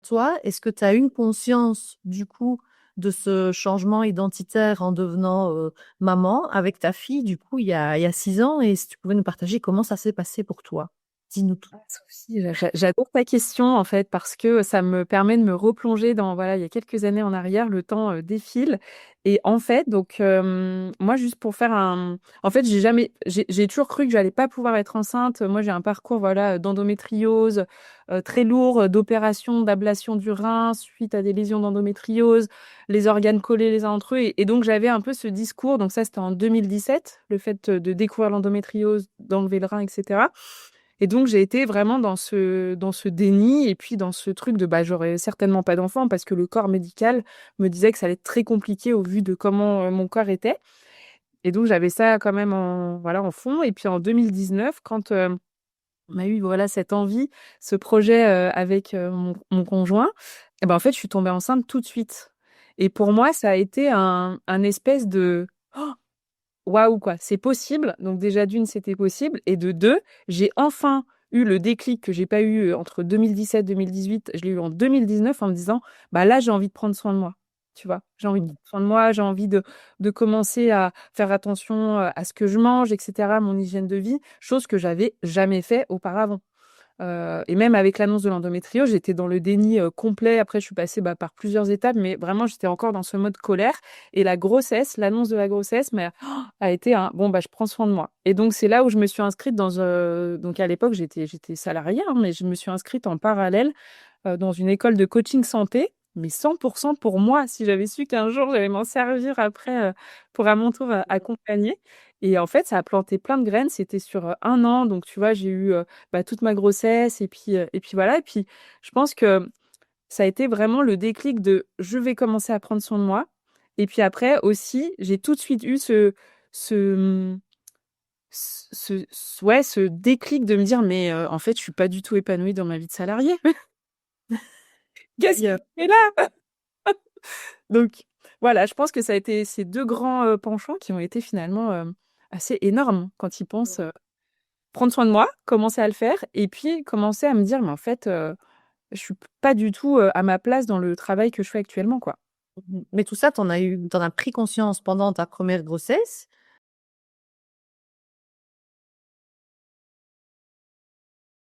toi, est-ce que tu as une conscience du coup de ce changement identitaire en devenant maman avec ta fille, du coup, il y a 6 ans, et si tu pouvais nous partager comment ça s'est passé pour toi? Dis-nous tout. Souci, j'adore ta question en fait parce que ça me permet de me replonger dans voilà il y a quelques années en arrière, le temps défile et en fait donc moi juste pour faire un en fait j'ai toujours cru que j'allais pas pouvoir être enceinte. Moi j'ai un parcours voilà d'endométriose très lourd, d'opérations d'ablation du rein suite à des lésions d'endométriose, les organes collés les uns entre eux et donc j'avais un peu ce discours donc ça c'était en 2017 le fait de découvrir l'endométriose, d'enlever le rein etc. Et donc, j'ai été vraiment dans ce déni et puis dans ce truc de bah, j'aurais certainement pas d'enfant parce que le corps médical me disait que ça allait être très compliqué au vu de comment mon corps était. Et donc, j'avais ça quand même voilà, en fond. Et puis en 2019, quand on a eu voilà, cette envie, ce projet avec mon conjoint, eh ben, en fait, je suis tombée enceinte tout de suite. Et pour moi, ça a été un espèce de oh, waouh, quoi, c'est possible. Donc déjà d'une, c'était possible. Et de deux, j'ai enfin eu le déclic que j'ai pas eu entre 2017 et 2018. Je l'ai eu en 2019 en me disant, bah là, j'ai envie de prendre soin de moi. Tu vois, j'ai envie de prendre soin de moi, j'ai envie de commencer à faire attention à ce que je mange, etc., mon hygiène de vie, chose que j'avais jamais fait auparavant. Et même avec l'annonce de l'endométriose, j'étais dans le déni complet. Après, je suis passée bah, par plusieurs étapes, mais vraiment, j'étais encore dans ce mode colère. Et la grossesse, l'annonce de la grossesse, mais, a été un bon, bah, je prends soin de moi. Et donc, c'est là où je me suis inscrite dans. Donc, à l'époque, j'étais salariée, hein, mais je me suis inscrite en parallèle dans une école de coaching santé, mais 100% pour moi. Si j'avais su qu'un jour, j'allais m'en servir après pour à mon tour accompagner. Et en fait, ça a planté plein de graines. C'était sur 1 an. Donc, tu vois, j'ai eu bah, toute ma grossesse. Et puis voilà. Et puis, je pense que ça a été vraiment le déclic de je vais commencer à prendre soin de moi. Et puis après aussi, j'ai tout de suite eu ce, ouais, ce déclic de me dire, mais en fait, je suis pas du tout épanouie dans ma vie de salariée. Qu'est-ce Ailleurs. qui est là? Donc voilà, je pense que ça a été ces deux grands penchants qui ont été finalement assez énormes quand ils pensent prendre soin de moi, commencer à le faire, et puis commencer à me dire, mais en fait, je suis pas du tout à ma place dans le travail que je fais actuellement, quoi. Mais tout ça, t'en as pris conscience pendant ta première grossesse,